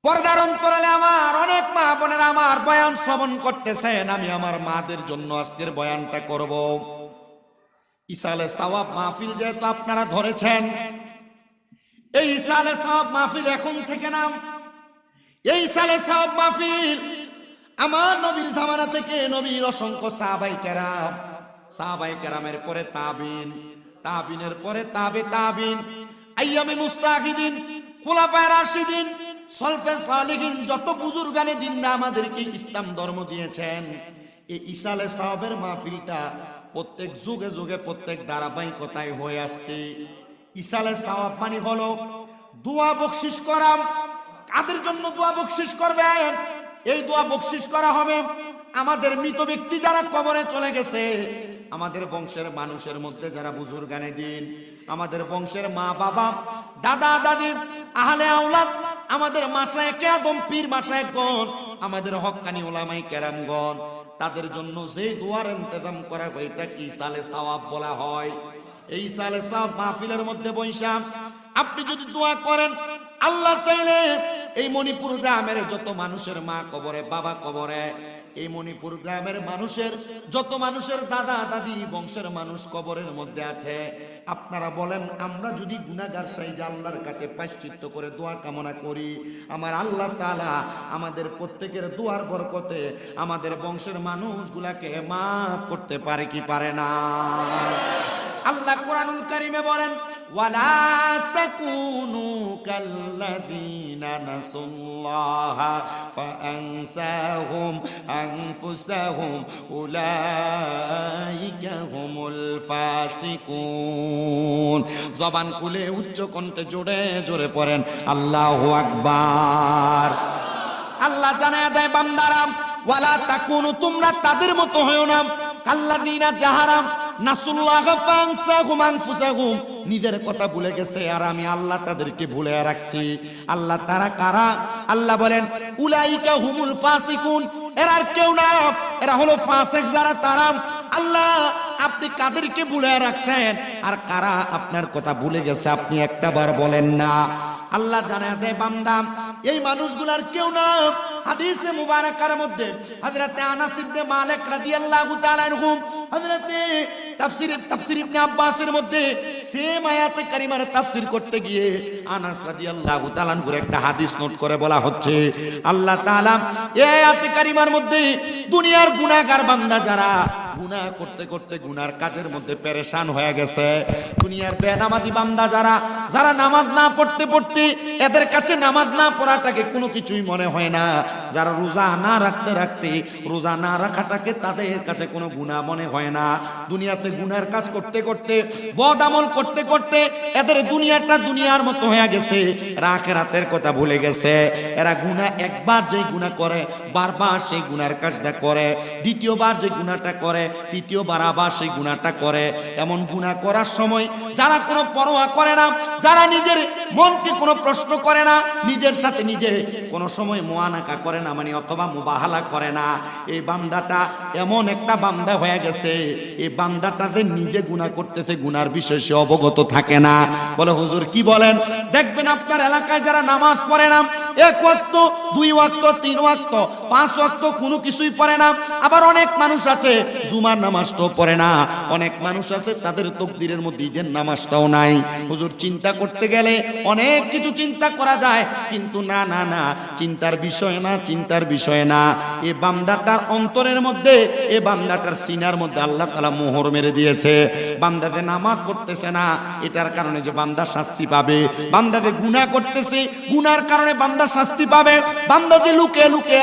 পর্দার অন্তরালে আমার অনেক মা বোনেরা আমার বয়ান শ্রবণ করতেছেন। আমি আমার মাদের জন্য আজকের বয়ানটা করব। ইসালে সওয়াব মাহফিল যেহেতু আপনারা ধরেছেন, এই ইসালে সওয়াব মাহফিল এখন থেকে না, এই ইসালে সওয়াব মাহফিল আমার নবীর জামানা থেকে নবীর অসংখ্য সাহাবায়ে কেরামের পরে তাবিন, তাবিনের পরে তাবে তাবিন, আইয়ামে মুস্তাহিদিন, খুলাফায়ে রাশিদিন, সলফে সালিহিন, যত বুজুর্গানে দিনরা আমাদেরকে ইসলাম ধর্ম দিয়েছেন, এই ইসালে সাহাবের মাহফিলটা প্রত্যেক যুগে যুগে প্রত্যেক ধারাবাহিকতায় হয়ে আসছে। ইসালে সাহাব মানে হলো দোয়া বকশিশ করা। কাদের জন্য দোয়া বকশিশ করবেন? এই দোয়া বকশিশ করা হবে আমাদের মৃত ব্যক্তি যারা কবরে চলে গেছে, আমাদের বংশের মানুষের মধ্যে যারা বুজুর্গানে দিন, আমাদের বংশের মা বাবা, দাদা দাদি, আহলে আওলাদ, আমাদের মাশায়েখে আদম, পীর মাশায়েখগণ, আমাদের হক্কানি উলামায়ে কেরামগণ, তাদের জন্য যে দোয়ার ইন্তজাম করা হয় এটাকে ইসালে সওয়াব বলা হয়। এই ইসালে সওয়াব মাহফিলের মধ্যে বৈশা আপনি যদি দোয়া করেন, আল্লাহ চাইলে এই মণিপুর গ্রামের যত মানুষের মা কবরে, বাবা কবরে, এই মণিপুর গ্রামের মানুষের যত মানুষের দাদা দাদি বংশের মানুষ কবরের মধ্যে আছে, আপনারা বলেন আমরা যদি গুনাহগার সাইজে আল্লাহর কাছে প্রায়শ্চিত্ত করে দোয়া কামনা করি, আমার আল্লাহ তাআলা আমাদের প্রত্যেকের দোয়ার বরকতে আমাদের বংশের মানুষগুলাকে মাফ করতে পারে কি পারে না? আল্লাহ কোরআনুল কারীমে বলেন, ওয়ালা তাকুনু কাল্লাযীনা নাসুল্লাহা ফাআনসাহুম আনফুসাহুম উলাইকা হুমুল ফাসিকুন। জবান খুলে উচ্চ কণ্ঠে জোরে জোরে পড়েন আল্লাহু আকবার। আল্লাহ জানায় দেয় বান্দারা, ওয়ালা তাকুনু, তোমরা তাদের মতো হয়ো না, কাল্লাযীনা যাহারা নাসুল্লাহ ফাআনসাহুম আনফুসাহুম, নিজের কথা ভুলে গেছে আর আমি আল্লাহ তাদেরকে ভুলে রাখছি। আল্লাহ তারা কারা? আল্লাহ বলেন উলাইকা হুমুল ফাসিকুন, এরা আর কেউ না, এরা হলো ফাসিক যারা, তারা। আল্লাহ আপনি কাদেরকে ভুলে রাখছেন আর কারা আপনার কথা ভুলে গেছে আপনি একটাবার বলেন না। আল্লাহ জানায় দেয় বান্দা, এই মানুষগুলার কেউ না। হাদিসে মুবারাকার মধ্যে হযরতে আনাস ইবনে মালিক রাদিয়াল্লাহু তাআলা আনহু, হযরতে তাফসীর ইবনে আব্বাসের মধ্যে সেম আয়াতে কারিমার তাফসীর করতে গিয়ে আনাস রাদিয়াল্লাহু তাআলা আনহুর একটা হাদিস নোট করে বলা হচ্ছে, আল্লাহ তাআলা এই আয়াতে কারিমার মধ্যে দুনিয়ার গুনাহগার বান্দা যারা গুনাহ করতে করতে গুনার কাজের মধ্যে পেরেশান হয়ে গেছে, দুনিয়ার বেনামাজি বান্দা যারা, যারা নামাজ না পড়তে পড়তে এদের কাছে নামাজ না পড়াটাকে কোনো কিছুই মনে হয় না, যারা রোজা না রাখতে রাখতে রোজা না রাখাটাকে তাদের কাছে কোনো গুনাহ মনে হয় না, দুনিয়াতে গুনার কাজ করতে করতে বদ আমল করতে করতে এদের দুনিয়াটা দুনিয়ার মতো হয়ে গেছে, আখিরাতের কথা ভুলে গেছে। এরা গুনাহ একবার যে গুনাহ করে বারবার সেই গুনার কাজটা করে, দ্বিতীয়বার যে গুনাহটা করে তৃতীয়বার আবার সেই গুনাহটা করে। এমন গুনাহ করার সময় যারা কোনো পরোয়া করে না, যারা নিজের মনকে কোনো প্রশ্ন করে না, নিজের সাথে নিজে কোনো সময় মুআনাকা করে না, মানে অথবা মুবাহালা করে না, এই বান্দাটা এমন একটা বান্দা হয়ে গেছে, এই বান্দাটা যে নিজে গুনাহ করতেছে গুনার বিষয়ে সে অবগত থাকে না। বলে হুজুর কি বলেন? দেখবেন আপনার এলাকায় যারা নামাজ পড়ে না, এক ওয়াক্ত, দুই ওয়াক্ত, তিন ওয়াক্ত, পাঁচ ওয়াক্ত কোনো কিছুই পড়ে না, আবার অনেক মানুষ আছে জুমার নামাজটাও পড়ে না, অনেক মানুষ আছে তাদের তাকবীরের মধ্যে ঈদের নামাজটাও নাই। হুজুর চিন্তা করতে গেলে অনেক কিছু চিন্তা করা যায়, কিন্তু না না না, চিন্তার বিষয় না, চিন্তার বিষয় না। এই বান্দাটার অন্তরের মধ্যে, এই বান্দাটার সিনার মধ্যে আল্লাহ তাআলা মোহর মেরে দিয়েছে। বান্দা যে নামাজ পড়তেছে না এটার কারণে যে বান্দা শাস্তি পাবে, বান্দা যে গুনাহ করতেছে গুনার কারণে বান্দা শাস্তি পাবে, বান্দা যে লুকে লুকে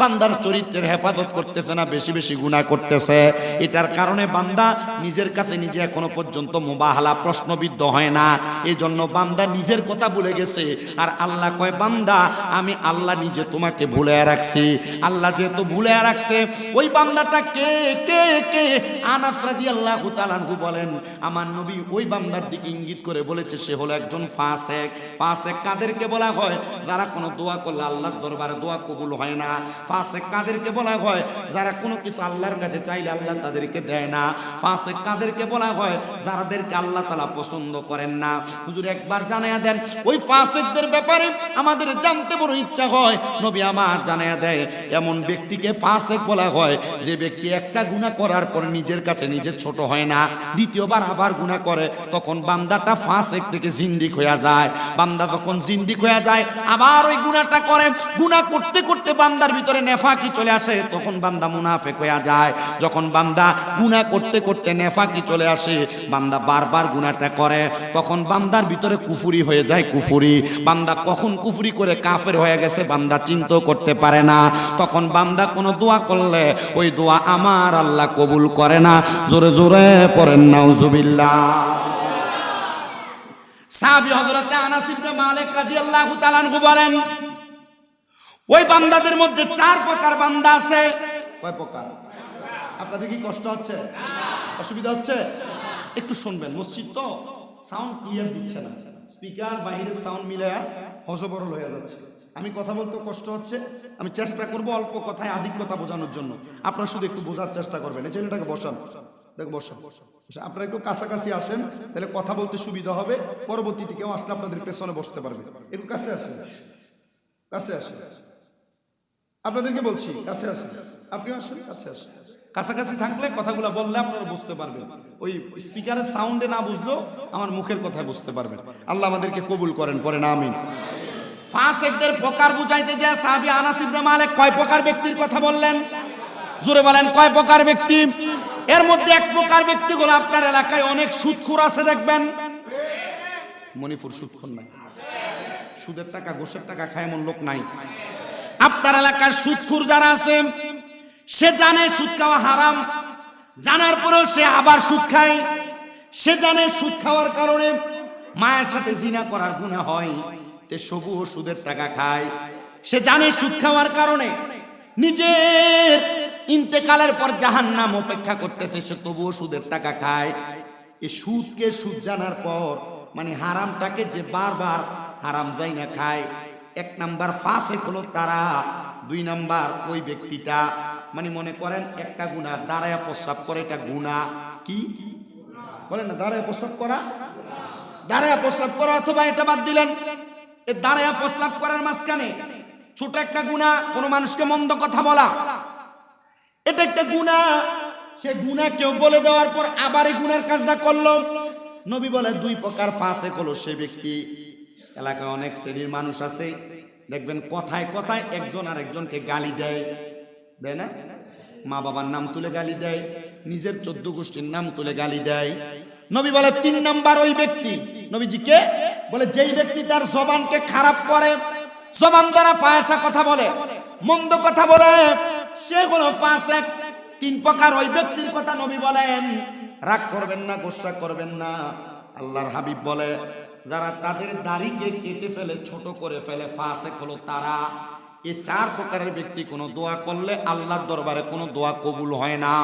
বান্দার চরিত্রের হেফাজত করতেছে না, বেশি বেশি গুনাহ করতেছে, এটার কারণে বান্দা নিজের কাছে নিজে এখনো পর্যন্ত মুবাহালা প্রশ্নবিদ্ধ হয় না। এই জন্য বান্দা নিজের কথা ভুলে গেছে, আর আল্লাহ কয় বান্দা আমি আল্লাহ নিজে তোমাকে ভুলে রাখছি। আল্লাহ যেহেতু ভুলে রাখছে, ওই বান্দাটা কে কে কে? আনাস রাদিয়াল্লাহু রাদিয়াল্লাহু তাআলা আনহু বলেন, আমার নবী ওই বান্দার দিকে ইঙ্গিত করে বলেছে সে হলো একজন ফাসেক। ফাসেক কাদেরকে বলা হয়? যারা কোনো দোয়া করলে আল্লাহর দরবারে দোয়া কবুল হয় না। ফাসেক কাদেরকে বলা হয়? যারা কোনো কিছু আল্লাহর কাছে চাইলে আল্লাহ তাদেরকে দেয় না। ফাসেক কাদেরকে বলা হয়? যারাদেরকে আল্লাহ তাআলা পছন্দ করেন না। হুজুর একবার জানায়া দেন ওই ফাসেকদের ব্যাপারে, আমাদের জানতে বড় ইচ্ছা হয়। নবী আমার জানায়া দেয় এমন ব্যক্তিকে ফাসেক বলা হয় যে ব্যক্তি একটা গুনাহ করার পর নিজের কাছে নিজে ছোট হয় না, দ্বিতীয়বার আবার গুনাহ করে, তখন বান্দাটা ফাসেক থেকে জিন্দিক হয়ে যায়। বান্দা যখন জিন্দিক হয়ে যায় আবার ওই গুনাহটা করে, গুনাহ করতে করতে বান্দার ভিতরে নেফাকি চলে আসে, তখন বান্দা মুনাফিক হয়ে যায়। যখন বান্দা গুনাহ করতে করতে নেফাকি চলে আসে, বান্দা বারবার গুনাহটা করে, তখন বান্দার ভিতরে কুফরি হয়ে যায়। কুফরি বান্দা কখন কুফরি করে কাফের হয়ে গেছে বান্দা চিন্তাও করতে পারে না। তখন বান্দা কোনো দোয়া করলে ওই দোয়া আমার আল্লাহ কবুল করে না। জোরে জোরে পড়েন নাউজুবিল্লাহ। সাহাবী হযরত আনাস ইবনে মালিক রাদিয়াল্লাহু তাআলা আনহু বলেন, ওই বান্দাদের মধ্যে 4 প্রকার বান্দা আছে। কয় প্রকার? আপনাদের কি কষ্ট হচ্ছে? অসুবিধা হচ্ছে? একটু শুনবেন, মসজিদ তো সাউন্ড ক্লিয়ার দিচ্ছে না, স্পিকার বাইরের সাউন্ড মিলে হজবরল হয়ে যাচ্ছে। আমি কথা বলতে কষ্ট হচ্ছে, আমি চেষ্টা করব অল্প কথায় আধিক্যতা বোঝানোর জন্য। আপনারা শুধু একটু বোঝার চেষ্টা করবেন। এই ছেলেটাকে বসান, বসান। আপনারা একটু কাছাকাছি আসেন, তাহলে কথা বলতে সুবিধা হবে। পরবর্তীতে কেউ আসলে আপনাদের পেছনে বসতে পারবে। একটু কাছে আসেন, কাছে আসেন। আপনাদেরকে বলছি কাছে আসেন, আপনিও আসেন, কাছে আসেন। কাছাকাছি থাকলে কথাগুলো বললে আপনারা বুঝতে পারবেন। ওই স্পিকারের সাউন্ডে না বুঝলেও আমার মুখের কথায় বুঝতে পারবেন। আল্লাহ আমাদেরকে কবুল করেন, পরে না আমিন। ফাসেকদের প্রকার বুঝাইতে যায় সাহাবী আনাস ইবনে মালিক কয় প্রকার ব্যক্তির কথা বললেন? জোরে বলেন, কয় প্রকার ব্যক্তি? এর মধ্যে এক প্রকার ব্যক্তি হলো আপনার এলাকায় অনেক সুদখোর আছে দেখবেন। মণিপুর সুদখোর নাই, সুদের টাকা ঘুষের টাকা খায় এমন লোক নাই। আপনার এলাকার সুদখোর যারা আছে, সে জানে সুদ খাওয়া হারাম, জানার পরেও সে আবার সুদ খায়। সে জানে সুদ খাওয়ার কারণে মায়ের সাথে জিনা করার গুনাহ হয়, তে সবুও সুদের টাকা খায়। সে জানে সুদ খাওয়ার কারণে নিজের ইন্তেকালের পর জাহান্নাম অপেক্ষা করতেছে, সে তবুও সুদের টাকা খায়। এই সুদকে সুদ জানার পর মানে হারামটাকে যে বারবার হারাম যাই না খায়, 1 নাম্বার ফাসেক হলো তারা। 2 নাম্বার ওই ব্যক্তিটা মানে মনে করেন একটা গুনাহ দাঁড়ায়া প্রস্রাব করে, এটা গুনাহ। কি বলেন না? দাঁড়ায়া প্রস্রাব করা, দাঁড়ায়া প্রস্রাব করা। অথবা এটা বাদ দিলেন, এ দাঁড়ায়া প্রস্রাব করার মাঝখানে ছোট একটা গুনাহ, কোনো মানুষকে মন্দ কথা বলা, এটা একটা গুনাহ। সে গুনাহ কেউ বলে দেওয়ার পর আবার এই গুনার কাজটা করলো। নবী বলে 2 প্রকার ফাসেক হলো সে ব্যক্তি। এলাকায় অনেক শ্রেণীর মানুষ আছে দেখবেন কথায় কথায় একজন আর একজনকে গালি দেয়, দেয় না? মা বাবার নাম তুলে গালি দেয়, নিজের 14 গোষ্ঠীর নাম তুলে গালি দেয়। নবী বলে 3 নাম্বার ওই ব্যক্তি। নবীজি কে বলে? যেই ব্যক্তি তার জবানকে খারাপ করে, জবান দ্বারা ফাহিশা কথা বলে, মন্দ কথা বলে, সে হলো ফাসেক। 3 প্রকার ওই ব্যক্তির কথা নবী বলেন। রাগ করবেন না, গোসা করবেন না। আল্লাহর হাবিব বলে যারা তাদের দাড়িকে কেটে ফেলে, ছোট করে ফেলে, ফাসেক হলো তারা। এই 4 প্রকারের ব্যক্তি কোনো দোয়া করলে আল্লাহর দরবারে কোনো দোয়া কবুল হয় না।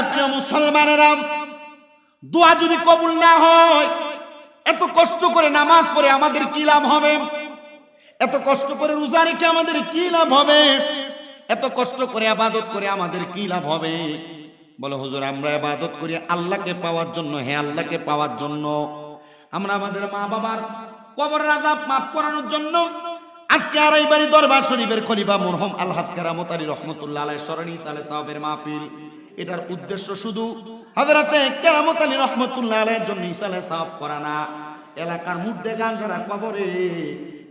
প্রিয় মুসলমানেরা, দোয়া যদি কবুল না হয়, এত কষ্ট করে নামাজ পড়ে আমাদের কি লাভ হবে? এত কষ্ট করে রোজা রেখে আমাদের কি লাভ হবে? এত কষ্ট করে ইবাদত করে আমাদের কি লাভ হবে? বলে হুজুর আমরা ইবাদত করি আল্লাহকে পাওয়ার জন্য। হ্যাঁ, আল্লাহকে পাওয়ার জন্য। আমরা আমাদের মা বাবার কবরের আযাব মাফ করানোর জন্য আজকে আড়াইবাড়ি দরবার শরীফের খলিফা মরহুম আলহাজ কেরামত আলী রহমতুল্লাহ আলাইহির স্মরণে সালে সাহাবের মাহফিল। এটার উদ্দেশ্য শুধু হযরতে কেরামত আলী রহমতুল্লাহ আলাইহির জন্য ইসালে সাফ করা না, এলাকার মুর্দেগান যারা কবরে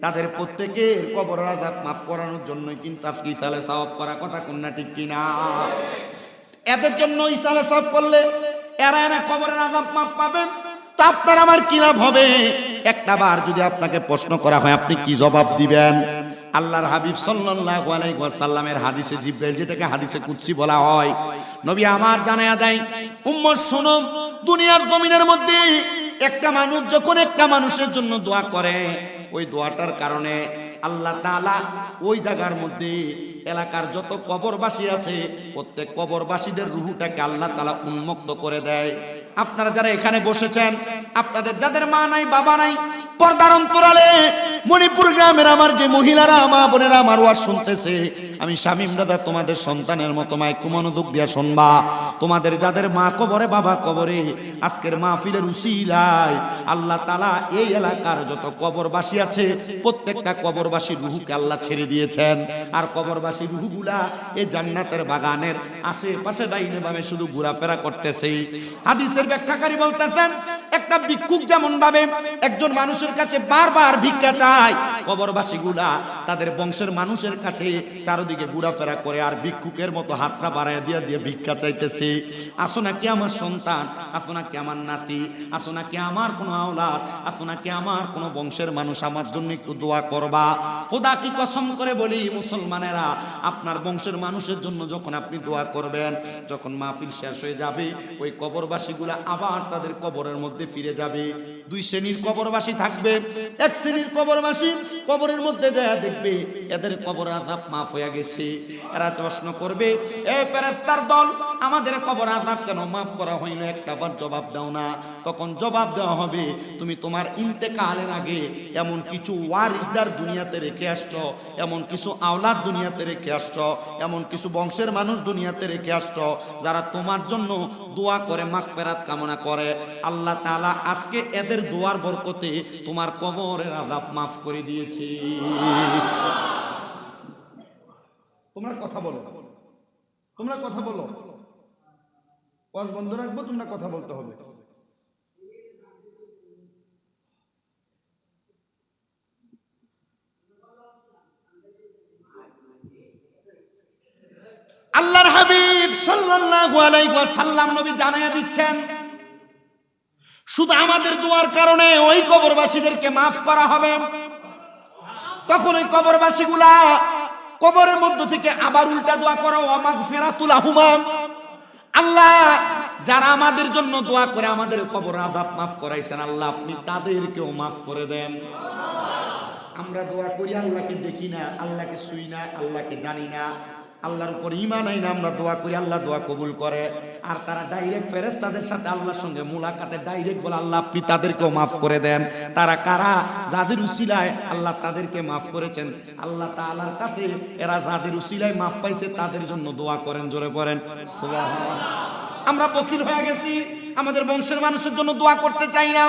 তাদের প্রত্যেকের কবরের আযাব মাফ করানোর জন্য কিন্তু আজকে ইসালে সাফ করা। কথা কোন না ঠিক কিনা? এদের জন্য ইসালে সাফ করলে এরা কবরের আযাব মাফ পাবেন। তা আপনার আমার কি লাভ হবে? একটা বার যদি আপনাকে প্রশ্ন করা হয় আপনি কি জবাব দিবেন? আল্লাহর হাবিব সাল্লাল্লাহু আলাইহি ওয়াসাল্লামের হাদিসে জিবরাইল, যেটাকে হাদিসে কুদসি বলা হয়, নবী আমার জানায়া দেয় উম্মত শোনো, দুনিয়ার জমিনের মধ্যে একটা মানুষ যখন একটা মানুষের জন্য দোয়া করে, ওই দোয়াটার কারণে আল্লাহ তাআলা ওই জায়গার মধ্যে এলাকার যত কবরবাসী আছে প্রত্যেক কবরবাসীদের রুহটাকে আল্লাহ তাআলা উন্মুক্ত করে দেয়। আপনারা যারা এখানে বসেছেন, আপনাদের যাদের মা নাই বাবা নাই, পর্দার অন্তরালে মণিপুর গ্রামের আমার যে মহিলারা মা বোনেরা আমার ওয়াজ শুনতেছে, আমি শামীম দাদা তোমাদের সন্তানের মতো মাইকু মনোযোগ দিয়া শুনবা। তোমাদের যাদের মা কবরে বাবা কবরে, আজকের মাহফিলের উসিলায় আল্লাহ তাআলা এই এলাকার যত কবরবাসী আছে প্রত্যেকটা কবরবাসী রুহুকে আল্লাহ ছেড়ে দিয়েছেন। আর কবরবাসী রুহুগুলা এই জান্নাতের বাগানের আশেপাশে ডাইনে বামে শুধু ঘোরাফেরা করতেছে। হাদিসের ব্যাখ্যাকারী বলতেছেন, একটা ভিক্ষুক যেমন ভাবে একজন মানুষের কাছে বারবার ভিক্ষা চায়, কবরবাসীগুলা তাদের বংশের মানুষের কাছে চারদিকে ঘোরাফেরা করে আর ভিক্ষুকের মতো হাতটা বাড়ায় দিয়ে দিয়ে ভিক্ষা চাইতেছে। আসো নাকি আমার সন্তান, আসো নাকি আমার নাতি, আসো নাকি আমার কোনো আওলাদ, আসো নাকি আমার কোনো বংশের মানুষ, আমার জন্য একটু দোয়া করবা। খোদা কি কসম করে বলি মুসলমানেরা, আপনার বংশের মানুষের জন্য যখন আপনি দোয়া করবেন, যখন মাহফিল শেষ হয়ে যাবে ওই কবরবাসীগুলা আবার তাদের কবরের মধ্যে ফিরে যাবে। দুই শ্রেণীর কবরবাসী থাকবে। এক শ্রেণীর কবরবাসী কবরের মধ্যে যায় দেখবে এদের কবর আযাব মাফ হয়ে গেছে। এরা প্রশ্ন করবে, এ ফেরেশতার দল, আমাদের কবর আযাব কেন মাফ করা হইল, একটা বার জবাব দাও না। তখন জবাব দেওয়া হবে, তুমি তোমার ইন্তেকালের আগে এমন কিছু ওয়ারিসদার দুনিয়াতে রেখে আসছো, এমন কিছু আওলাদ দুনিয়াতে রেখে আসছো, এমন কিছু বংশের মানুষ দুনিয়াতে রেখে আসছো যারা তোমার জন্য দোয়া করে, মাগফিরাত কামনা করে। আল্লাহ তাআলা আজকে এদের দোয়ার বরকতে তোমার কবরের আযাব মাফ করে দিয়েছে। তোমরা কথা বলো, তোমরা কথা বলো, ওয়াজ বন্ধ রাখবো, তোমরা কথা বলতে হবে। আল্লাহর হাবিব সাল্লাল্লাহু আলাইহি ওয়াসাল্লাম নবী জানায়া দিচ্ছেন, শুধু আমাদের দোয়ার কারণে ওই কবরবাসীদেরকে মাফ করা হবে। তখন ওই কবরবাসীগুলা কবরের মধ্য থেকে আবার উল্টা দোয়া করো, ওয়া মাগফিরাতুল লাহুমা, আল্লাহ যারা আমাদের জন্য দোয়া করে আমাদের কবর আযাব মাফ করাইছেন, আল্লাহ আপনি তাদেরকেও মাফ করে দেন। আমরা দোয়া করি, আল্লাহকে দেখি না, আল্লাহকে ছুঁই না, আল্লাহকে জানি না, আল্লাহর উপর ঈমান আইনা আমরা দোয়া করি, আল্লাহ দোয়া কবুল করে। আর তারা ডাইরেক্ট ফেরেশতাদের সাথে আল্লাহর সঙ্গে মুলাকাতে ডাইরেক্ট বলে, আল্লাহ আপনি তাদেরকেও মাফ করে দেন। তারা কারা? যাদের উসিলায় আল্লাহ তাদেরকে মাফ করেছেন। আল্লাহ তাআলার কাছে এরা যাদের উসিলায় মাফ পাইছে তাদের জন্য দোয়া করেন, জোরে পড়েন সুবহানাল্লাহ। আমরা বকিল হয়ে গেছি, আমাদের বংশের মানুষের জন্য দোয়া করতে চাই না।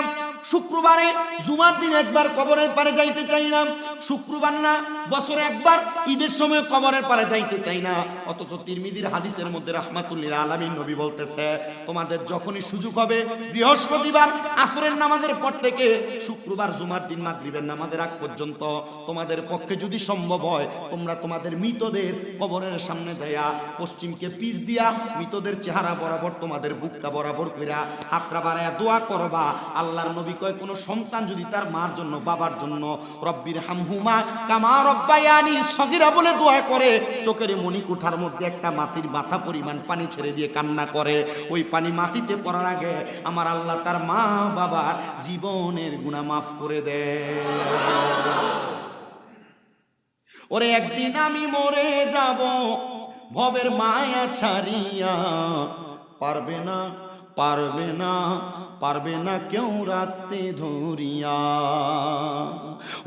শুক্রবারে জুমার দিন একবার কবরের পারে যাইতে চাই না। শুক্রবার না, বছরে একবার ঈদের সময় কবরের পারে যাইতে চাই না। অথচ তিরমিজির হাদিসের মধ্যে রাহমাতুল্লিল আলামিন নবী বলতেছে, তোমাদের যখনই সুযোগ হবে বৃহস্পতিবার আসরের নামাজের পর থেকে শুক্রবার জুমার দিন মাগরিবের নামাজের আগ পর্যন্ত তোমাদের পক্ষে যদি সম্ভব হয়, তোমরা তোমাদের মৃতদের কবরের সামনে যাইয়া পশ্চিমকে পিছ দিয়া মৃতদের চেহারা বরাবর তোমাদের বুকটা বরাবর কইরা হাতটা বাড়ায়া দোয়া করবা। আল্লাহর নবী কয়, কোন সন্তান যদি তার মার জন্য বাবার জন্য রব্বির হামহুমা কামা রব্বায়ানি সগীরা বলে দোয়া করে, চোখের মণিকুঠার মধ্যে একটা মাছির মাথা পরিমাণ পানি ছেড়ে দিয়ে কান্না করে, ওই পানি মাটিতে পড়ার আগে আমার আল্লাহ তার মা বাবার জীবনের গুনাহ মাফ করে দেয়। ওরে একদিন আমি মরে যাব ভবের মায়া ছাড়িয়া, পারবে না পারবে না পারবে না কেউ রাখতে ধরিয়া।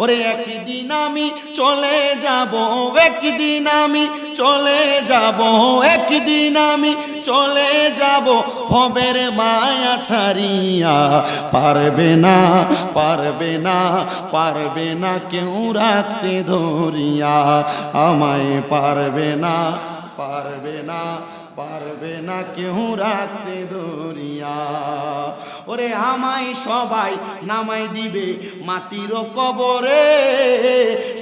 ওরে একদিন আমি চলে যাব, একদিন আমি চলে যাব, একদিন আমি চলে যাব ভবের মায়া ছাড়িয়া, পারবে না পারবে না পারবে না কেউ রাখতে ধরিয়া আমায়, পারবে না পারবে না পারবে না কেউ রাখতে ধরিয়া। ওরে আমায় সবাই নামাই দিবে মাটির কবরে,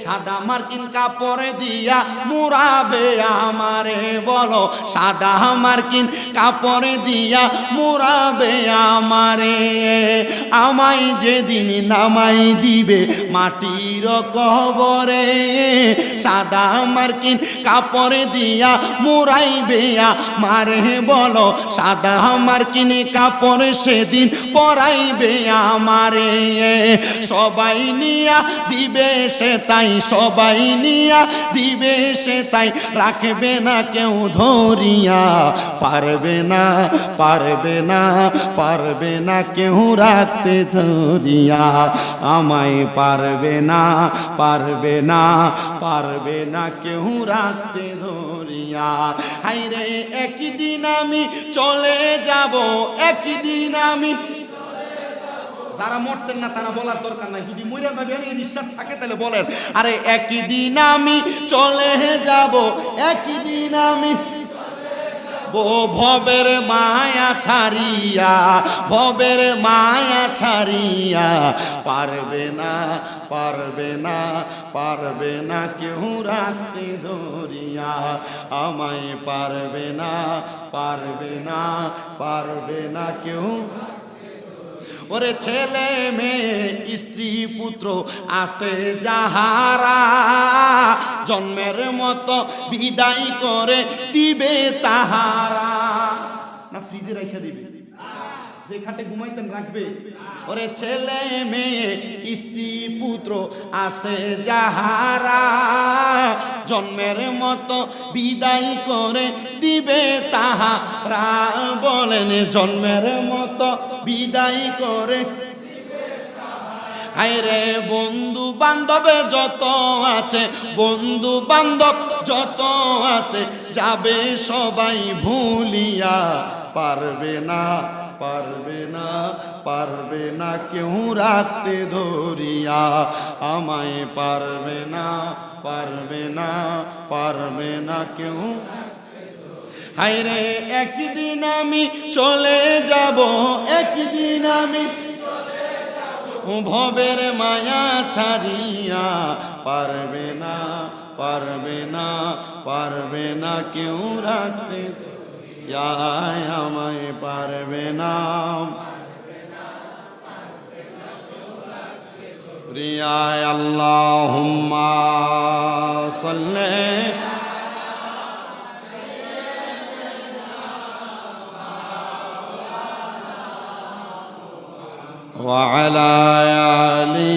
সাদা মার্কিন কাপড় দিয়া মুড়াবে আমারে, বলো সাদা মার্কিন কাপড় দিয়া মুড়াবে আমারে। আমায় যেদিন নামাই দিবে মাটির কবরে, সাদা মার্কিন কাপড় দিয়া মুড়াইবে মারে, বলো সাদা মার্কিন কাপড় সেদিন পড়াইবে আমারে, সবাই নিয়া দিবে সে তাই, সবাই নিয়া দিবে সে তাই, রাখবে না কেউ ধরিয়া, পারবে না পারবে না পারবে না কেউ রাখতে ধরিয়া, আমায় পারবে না পারবে না পারবে না কেউ রাখতে ধরিয়া। হাইরে একদিন আমি চলে যাব, একদিন আমি, যারা মরতেন না তারা বলার দরকার নাই, যদি মরে যাবেন এই বিশ্বাস থাকে তাহলে বলেন, আরে একদিন আমি চলে যাব, একদিন আমি ভবের মায়া ছাড়িয়া, ভবের মায়া ছাড়িয়া, পারবে না পারবে না পারবে না কেউ রাখতে ধরিয়া, আমায় পারবে না পারবে না পারবে না কেউ। ওরে ছেলে মেয়ে স্ত্রী পুত্র আছে যাহারা, জন্মের মতো বিদায় করে দিবে তাহারা, না ফ্রিজে রেখে দিবে, যে খাটে ঘুমাইতেন রাখবে। ওরে ছেলে মেয়ে স্ত্রী পুত্র আছে যাহারা, জন্মের মতো বিদায় করে দিবে তাহারা, বলেন জন্মের মতো বিদায় করে। আইরে বন্ধু বান্ধব যত আছে, বন্ধু বান্ধব যত আছে, যাবে সবাই ভুলিয়া, পারবে না পারবে না পারবে না কেউ রাখতে ধরিয়া, আমায় পারবে না পারবে না পারবে না কেউ। হায়রে একদিন আমি চলে যাব, একদিন আমি ভবের মায়া ছাড়িয়া, পারবে না পারবে না পারবে না কেউ রাখতে, আমায় পারবে না রিয়ায়। আল্লাহুম্মা সাল্লি ওয়া আলা আলি।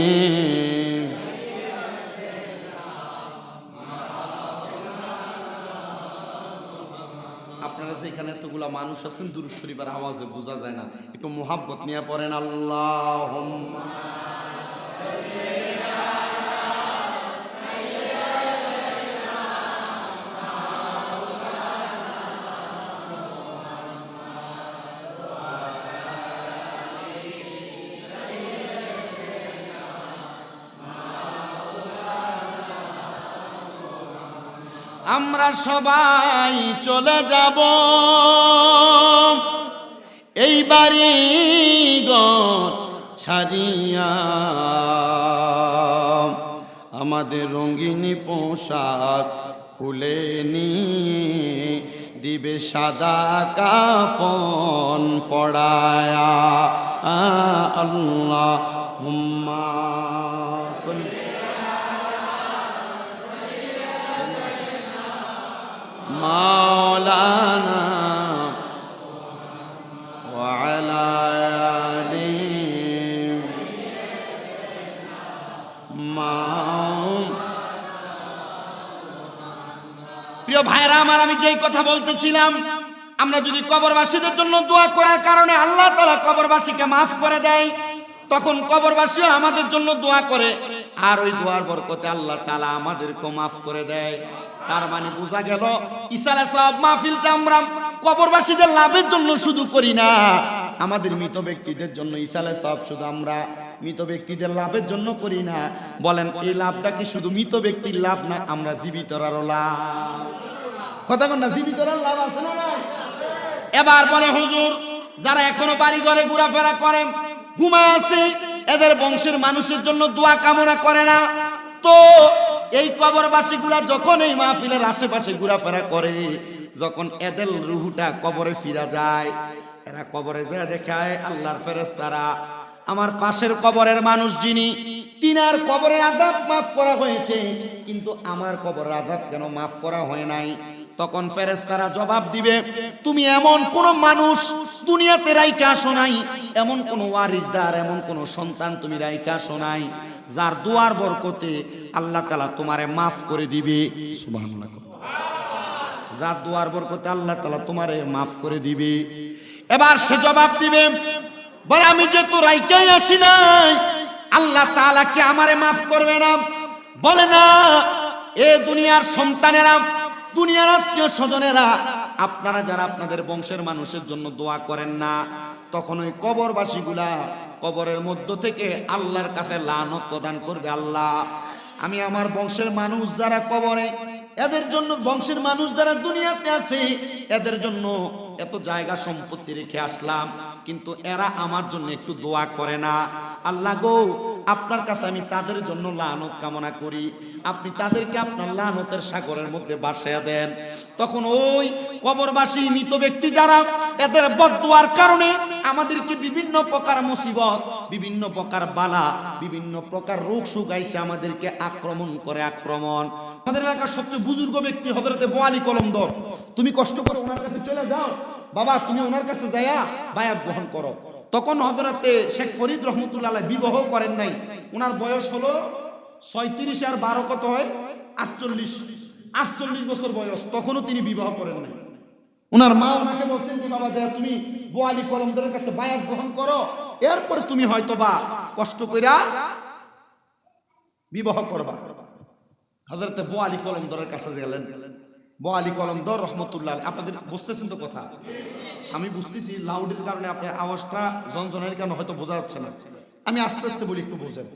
আপনারা যেখানে এতগুলা মানুষ আছেন, দুরূদ শরীফের আওয়াজে বোঝা যায় না, একটু মুহাব্বত নিয়ে পড়েন আল্লাহুম্মা। আমরা সবাই চলে যাব এই বাড়ি ঘর ছাড়িয়া, আমাদের রঙিন পোশাক খুলে নিয়ে দিবে সাদা কাফন পড়ায়া। আল্লাহুম্মা সাল্লি মাওলানা ওয়া আলা আলি প্রিয় ভাইরা আমার, আমি যেই কথা বলতেছিলাম, আমরা যদি কবরবাসীদের জন্য দোয়া করার কারণে আল্লাহ তাআলা কবরবাসীকে মাফ করে দেয়, তখন কবরবাসীও আমাদের জন্য দোয়া করে, আর ওই দোয়ার বরকতে আল্লাহ তাআলা আমাদেরকেও মাফ করে দেয়। তার মানে বোঝা গেল ইসালে সব মাহফিলটা আমরা কবরবাসীদের লাভের জন্য শুধু করি না, আমাদের মৃত ব্যক্তিদের জন্য ইসালে সব শুধু আমরা মৃত ব্যক্তিদের লাভের জন্য করি না। বলেন এই লাভটা কি শুধু মৃত ব্যক্তির লাভ না, আমরা জীবিতরারও লাভ? কথা বল না, জীবিতরার লাভ আছে না? এবার বলে হুজুর, যারা এখনো বাড়ি ঘরে ঘোরাফেরা করে, ঘুমায় আছে, এদের বংশের মানুষের জন্য দোয়া কামনা করে না, তো এই কবরবাসীগুলা যখন এই মাহফিলের আশেপাশে ঘোরাফেরা করে, যখন এদের রুহুটা কবরে ফিরা যায়, এরা কবরে যায় দেখায় আল্লাহর ফেরেশতারা, আমার পাশের কবরের মানুষ যিনি, তিনার কবরের আযাব মাফ করা হয়েছে, কিন্তু আমার কবরের আযাব কেন মাফ করা হয় নাই? তখন ফেরেশতারা জবাব দিবে, তুমি এমন কোন মানুষ দুনিয়াতে রাইখা আসো নাই, এমন কোন ওয়ারিসদার, এমন কোন সন্তান তুমি রাইখা আসো নাই যার দুয়ার বরকতে আল্লাহ তাআলা তোমারে মাফ করে দিবে। সুবহানাল্লাহ। যার দুয়ার বরকতে আল্লাহ তাআলা তোমারে মাফ করে দিবে। এবার সে জবাব দিবে, বলে আমি যে তো রাইখাই আসি নাই, আল্লাহ তাআলা কি আমারে মাফ করবে না? বলে না, এ দুনিয়ার সন্তানেরা, দুনিয়ার আত্মীয় স্বজনেরা, আপনারা যারা আপনাদের বংশের মানুষের জন্য দোয়া করেন না, তখন ওই কবরবাসীগুলা কবরের মধ্য থেকে আল্লাহর কাছে লানত প্রদান করবে, আল্লাহ আমি আমার বংশের মানুষ যারা কবরে, এদের জন্য, বংশের মানুষ যারা দুনিয়াতে আছে এদের জন্য এত জায়গা সম্পত্তি রেখে আসলাম, কিন্তু এরা আমার জন্য একটু দোয়া করে না। আল্লাহ গো, আপনার কাছে আমি তাদের জন্য লানত কামনা করি, আপনি তাদেরকে আপনার লানতের সাগরের মধ্যে ভাসাইয়া দেন। তখন ওই কবরবাসী মৃত ব্যক্তি যারা, এদের বদদুয়ার কারণে আমাদেরকে বিভিন্ন প্রকার মুসিবত, বিভিন্ন প্রকার বালা, বিভিন্ন প্রকার রোগ সুখ আইসে আমাদেরকে আক্রমণ করে। আক্রমণ, আমাদের এলাকার সবচেয়ে বুজুর্গ ব্যক্তি হযরতে বোয়ালি কলমদর, তুমি কষ্ট করে ওনার কাছে চলে যাও বাবা, তুমি ওনার কাছে যাইয়া বায়াত গ্রহণ করো। তখন হযরতে শেখ ফরিদ রহমতুল্লাহ আলাইহি বিবাহ করেন নাই, ওনার বয়স হলো 36 আর 12 কত হয় 48 বছর বয়স, তখনও তিনি বিবাহ করেন নাই। ওনার মা ওনাকে বলছেন যে বাবা যায় তুমি বোয়ালি কলমদরের কাছে বায়াত গ্রহণ করো, এরপরে তুমি হয়তোবা কষ্ট কইরা বিবাহ করবা। হযরতে বোয়ালি কলমদরের কাছে গেলেন। বোয়ালি কলমদর রহমতুল্লাহ, আপনাদের বুঝতেছেন তো কথা? আমি বুঝতেছি, লাউডের কারণে আপনার আওয়াজটা জনজনের কারণে হয়তো বোঝা যাচ্ছে না, আমি আস্তে আস্তে বলি, একটু বোঝেন।